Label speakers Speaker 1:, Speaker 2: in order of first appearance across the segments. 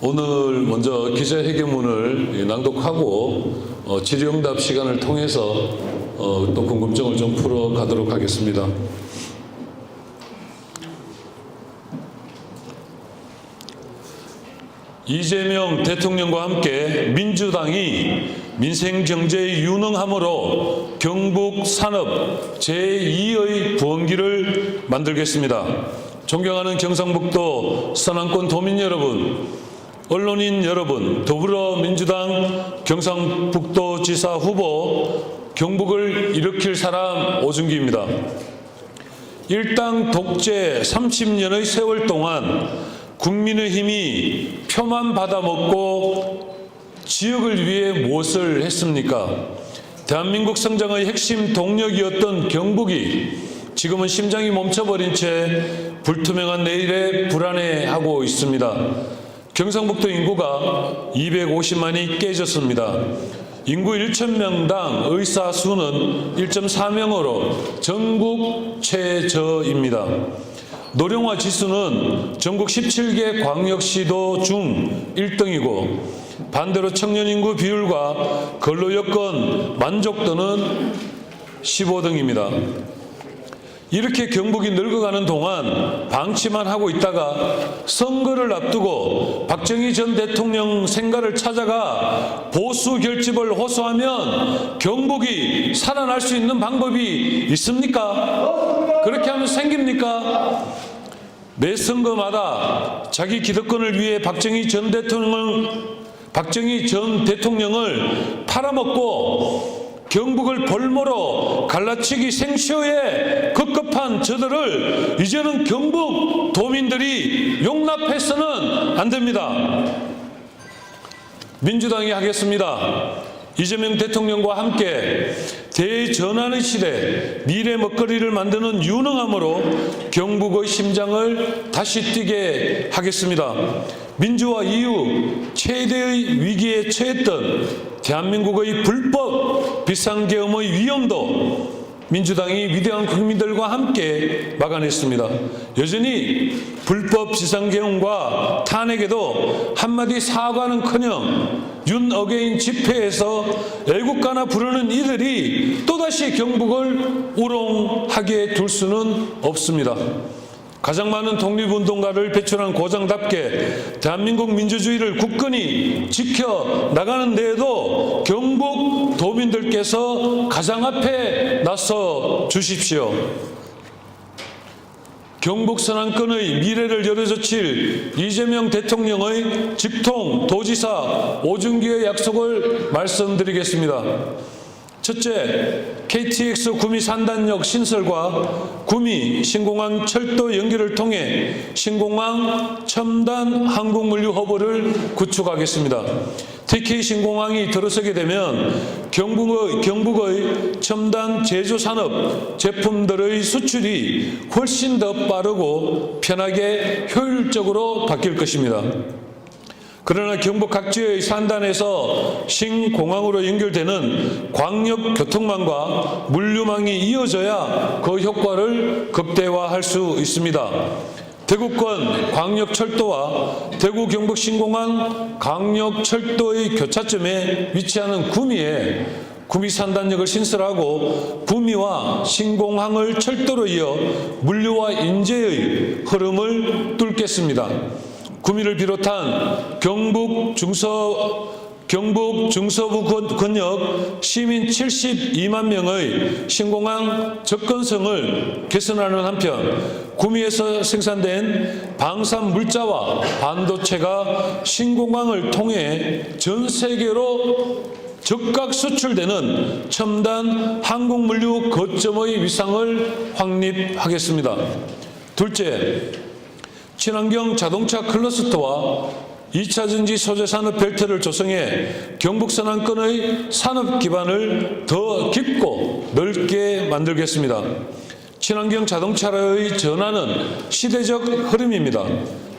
Speaker 1: 오늘 먼저 기자회견문을 낭독하고 질의응답 시간을 통해서 또 궁금증을 좀 풀어가도록 하겠습니다. 이재명 대통령과 함께 민주당이 민생경제의 유능함으로 경북 산업 제2의 부흥기를 만들겠습니다. 존경하는 경상북도 서남권 도민 여러분, 언론인 여러분, 더불어민주당 경상북도지사 후보 경북을 일으킬 사람 오준기입니다. 일당 독재 30년의 세월 동안 국민의힘이 표만 받아먹고 지역을 위해 무엇을 했습니까? 대한민국 성장의 핵심 동력이었던 경북이 지금은 심장이 멈춰버린 채 불투명한 내일에 불안해하고 있습니다. 경상북도 인구가 250만이 깨졌습니다. 인구 1,000명당 의사 수는 1.4명으로 전국 최저입니다. 노령화 지수는 전국 17개 광역시도 중 1등이고 반대로 청년 인구 비율과 근로 여건 만족도는 15등입니다. 이렇게 경북이 늙어가는 동안 방치만 하고 있다가 선거를 앞두고 박정희 전 대통령 생가를 찾아가 보수 결집을 호소하면 경북이 살아날 수 있는 방법이 있습니까? 그렇게 하면 생깁니까? 매 선거마다 자기 기득권을 위해 박정희 전 대통령을 팔아먹고 경북을 볼모로 갈라치기 생쇼에 급급한 저들을 이제는 경북 도민들이 용납해서는 안 됩니다. 민주당이 하겠습니다. 이재명 대통령과 함께 대전환의 시대 미래 먹거리를 만드는 유능함으로 경북의 심장을 다시 뛰게 하겠습니다. 민주화 이후 최대의 위기에 처했던 대한민국의 불법 비상계엄의 위험도 민주당이 위대한 국민들과 함께 막아냈습니다. 여전히 불법 비상계엄과 탄핵에도 한마디 사과는커녕 윤어게인 집회에서 애국가나 부르는 이들이 또다시 경북을 우롱하게 둘 수는 없습니다. 가장 많은 독립운동가를 배출한 고장답게 대한민국 민주주의를 굳건히 지켜나가는 데에도 경북 도민들께서 가장 앞에 나서 주십시오. 경북 서남권의 미래를 열어젖힐 이재명 대통령의 직통 도지사 오준기의 약속을 말씀드리겠습니다. 첫째, KTX 구미 산단역 신설과 구미 신공항 철도 연결을 통해 신공항 첨단 항공물류 허브를 구축하겠습니다. TK 신공항이 들어서게 되면 경북의 첨단 제조산업 제품들의 수출이 훨씬 더 빠르고 편하게 효율적으로 바뀔 것입니다. 그러나 경북 각지의 산단에서 신공항으로 연결되는 광역교통망과 물류망이 이어져야 그 효과를 극대화할 수 있습니다. 대구권 광역철도와 대구 경북 신공항 광역철도의 교차점에 위치하는 구미에 구미산단역을 신설하고 구미와 신공항을 철도로 이어 물류와 인재의 흐름을 뚫겠습니다. 구미를 비롯한 경북 중서부 권역 시민 72만 명의 신공항 접근성을 개선하는 한편 구미에서 생산된 방산 물자와 반도체가 신공항을 통해 전 세계로 즉각 수출되는 첨단 항공물류 거점의 위상을 확립하겠습니다. 둘째, 친환경 자동차 클러스터와 2차전지 소재 산업 벨트를 조성해 경북 서남권의 산업 기반을 더 깊고 넓게 만들겠습니다. 친환경 자동차의 전환은 시대적 흐름입니다.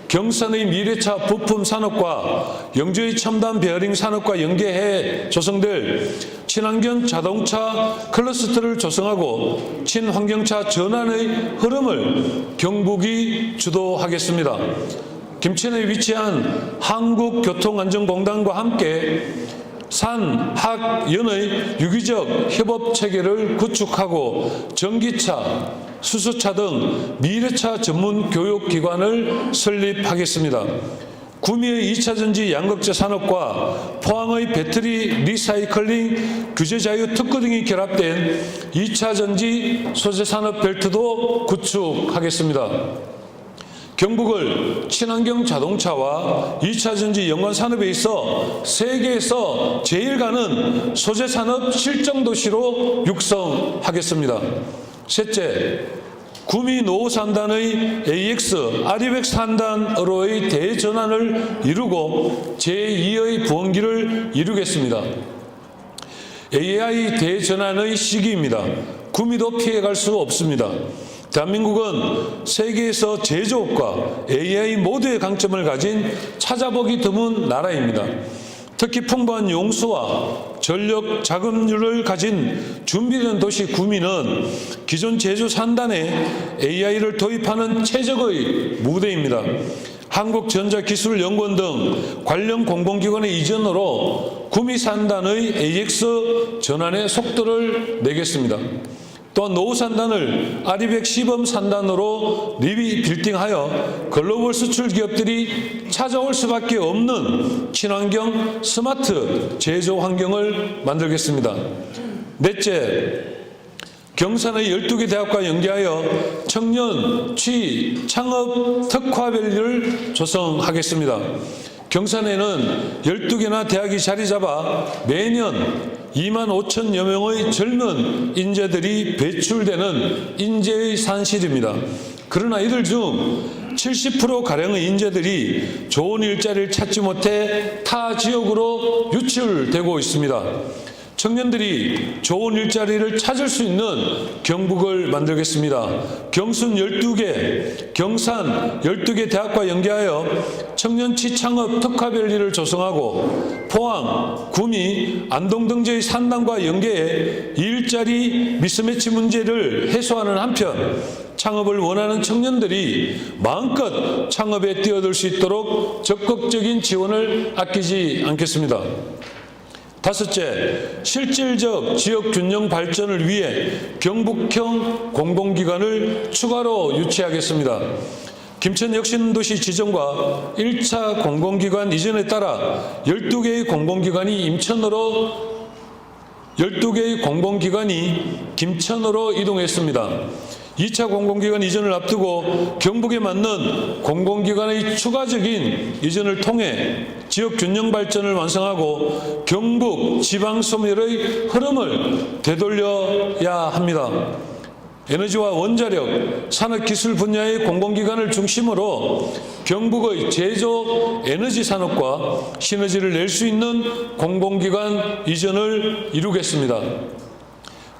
Speaker 1: 경산의 미래차 부품 산업과 영주의 첨단 베어링 산업과 연계해 조성될 친환경 자동차 클러스터를 조성하고 친환경차 전환의 흐름을 경북이 주도하겠습니다. 김천에 위치한 한국교통안전공단과 함께 산, 학, 연의 유기적 협업 체계를 구축하고 전기차, 수소차 등 미래차 전문 교육기관을 설립하겠습니다. 구미의 2차전지 양극재 산업과 포항의 배터리 리사이클링 규제 자유 특구 등이 결합된 2차전지 소재 산업 벨트도 구축하겠습니다. 경북을 친환경 자동차와 2차전지 연관 산업에 있어 세계에서 제일 가는 소재 산업 실정 도시로 육성하겠습니다. 셋째, 구미 노후 산단의 AX, 아리백스 산단으로의 대전환을 이루고 제2의 부흥기를 이루겠습니다. AI 대전환의 시기입니다. 구미도 피해갈 수 없습니다. 대한민국은 세계에서 제조업과 AI 모두의 강점을 가진 찾아보기 드문 나라입니다. 특히 풍부한 용수와 전력 자금률을 가진 준비된 도시 구미는 기존 제조 산단에 AI를 도입하는 최적의 무대입니다. 한국전자기술연구원 등 관련 공공기관의 이전으로 구미 산단의 AX 전환의 속도를 내겠습니다. 또한 노후 산단을 아리백 시범 산단으로 리빌딩하여 글로벌 수출 기업들이 찾아올 수밖에 없는 친환경 스마트 제조 환경을 만들겠습니다. 넷째, 경산의 12개 대학과 연계하여 청년 취 창업 특화밸리를 조성하겠습니다. 경산에는 12개나 대학이 자리 잡아 매년 2만 5천여 명의 젊은 인재들이 배출되는 인재의 산실입니다. 그러나 이들 중 70%가량의 인재들이 좋은 일자리를 찾지 못해 타 지역으로 유출되고 있습니다. 청년들이 좋은 일자리를 찾을 수 있는 경북을 만들겠습니다. 경순 12개, 경산 12개 대학과 연계하여 청년취 창업 특화밸리를 조성하고 포항, 구미, 안동 등지의 산단과 연계해 일자리 미스매치 문제를 해소하는 한편 창업을 원하는 청년들이 마음껏 창업에 뛰어들 수 있도록 적극적인 지원을 아끼지 않겠습니다. 다섯째, 실질적 지역 균형 발전을 위해 경북형 공공기관을 추가로 유치하겠습니다. 김천 혁신도시 지정과 1차 공공기관 이전에 따라 12개의 공공기관이 김천으로 이동했습니다. 2차 공공기관 이전을 앞두고 경북에 맞는 공공기관의 추가적인 이전을 통해 지역 균형 발전을 완성하고 경북 지방 소멸의 흐름을 되돌려야 합니다. 에너지와 원자력, 산업기술 분야의 공공기관을 중심으로 경북의 제조 에너지 산업과 시너지를 낼 수 있는 공공기관 이전을 이루겠습니다.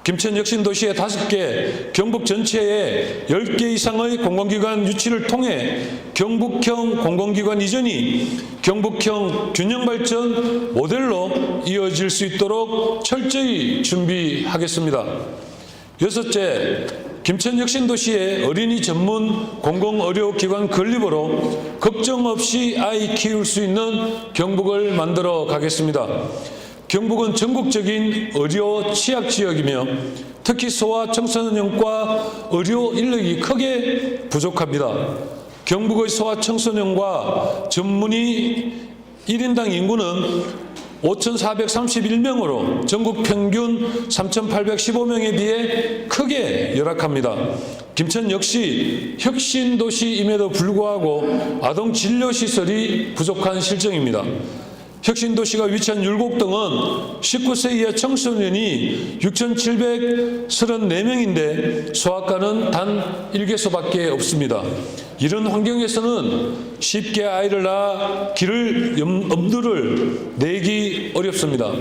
Speaker 1: 김천 혁신도시의 5개, 경북 전체에 10개 이상의 공공기관 유치를 통해 경북형 공공기관 이전이 경북형 균형발전 모델로 이어질 수 있도록 철저히 준비하겠습니다. 여섯째, 김천 혁신도시의 어린이 전문 공공의료기관 건립으로 걱정 없이 아이 키울 수 있는 경북을 만들어 가겠습니다. 경북은 전국적인 의료 취약 지역이며 특히 소아 청소년과 의료 인력이 크게 부족합니다. 경북의 소아 청소년과 전문의 1인당 인구는 5,431명으로 전국 평균 3,815명에 비해 크게 열악합니다. 김천 역시 혁신도시임에도 불구하고 아동진료시설이 부족한 실정입니다. 혁신도시가 위치한 율곡동은 19세 이하 청소년이 6,734명인데 소아과는 단 1개소밖에 없습니다. 이런 환경에서는 쉽게 아이를 낳아 엄두를 내기 어렵습니다.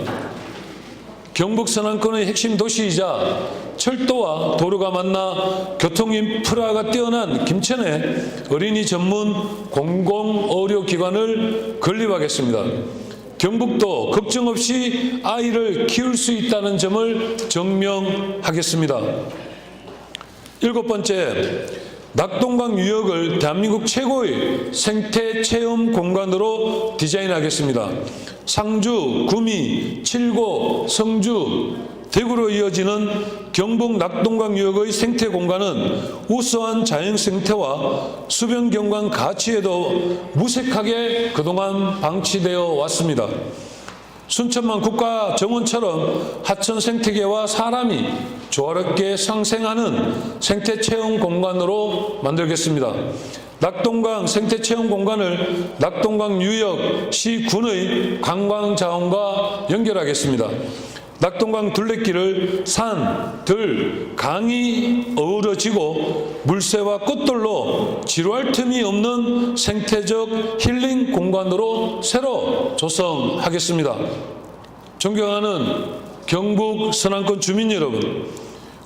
Speaker 1: 경북 서남권의 핵심 도시이자 철도와 도로가 만나 교통 인프라가 뛰어난 김천에 어린이 전문 공공의료기관을 건립하겠습니다. 경북도 걱정 없이 아이를 키울 수 있다는 점을 증명하겠습니다. 7번째, 낙동강 유역을 대한민국 최고의 생태 체험 공간으로 디자인하겠습니다. 상주, 구미, 칠고, 성주, 대구로 이어지는 경북 낙동강 유역의 생태 공간은 우수한 자연 생태와 수변 경관 가치에도 무색하게 그동안 방치되어 왔습니다. 순천만 국가정원처럼 하천 생태계와 사람이 조화롭게 상생하는 생태체험 공간으로 만들겠습니다. 낙동강 생태체험 공간을 낙동강 유역 시군의 관광자원과 연결하겠습니다. 낙동강 둘레길을 산, 들, 강이 어우러지고 물새와 꽃들로 지루할 틈이 없는 생태적 힐링 공간으로 새로 조성하겠습니다. 존경하는 경북 서남권 주민 여러분,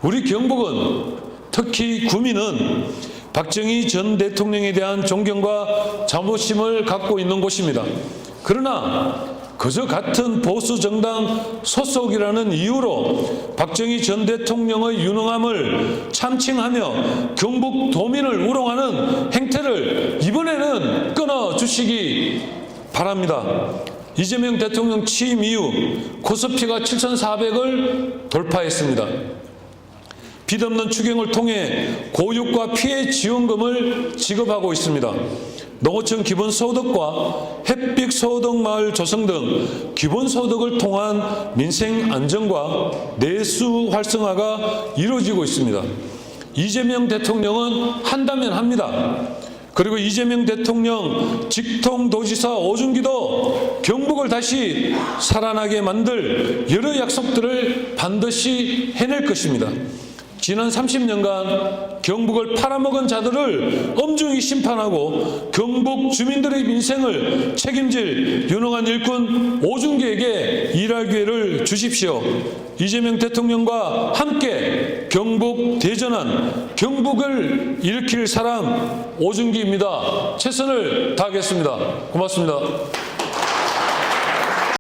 Speaker 1: 우리 경북은 특히 구미는 박정희 전 대통령에 대한 존경과 자부심을 갖고 있는 곳입니다. 그러나 그저 같은 보수 정당 소속이라는 이유로 박정희 전 대통령의 유능함을 참칭하며 경북 도민을 우롱하는 행태를 이번에는 끊어주시기 바랍니다. 이재명 대통령 취임 이후 코스피가 7,400을 돌파했습니다. 빚없는 추경을 통해 고육과 피해 지원금을 지급하고 있습니다. 농어촌 기본소득과 햇빛 소득마을 조성 등 기본소득을 통한 민생 안정과 내수 활성화가 이루어지고 있습니다. 이재명 대통령은 한다면 합니다. 그리고 이재명 대통령 직통도지사 오준기도 경북을 다시 살아나게 만들 여러 약속들을 반드시 해낼 것입니다. 지난 30년간 경북을 팔아먹은 자들을 엄중히 심판하고 경북 주민들의 민생을 책임질 유능한 일꾼 오준기에게 일할 기회를 주십시오. 이재명 대통령과 함께 경북 대전한 경북을 일으킬 사람 오준기입니다. 최선을 다하겠습니다. 고맙습니다.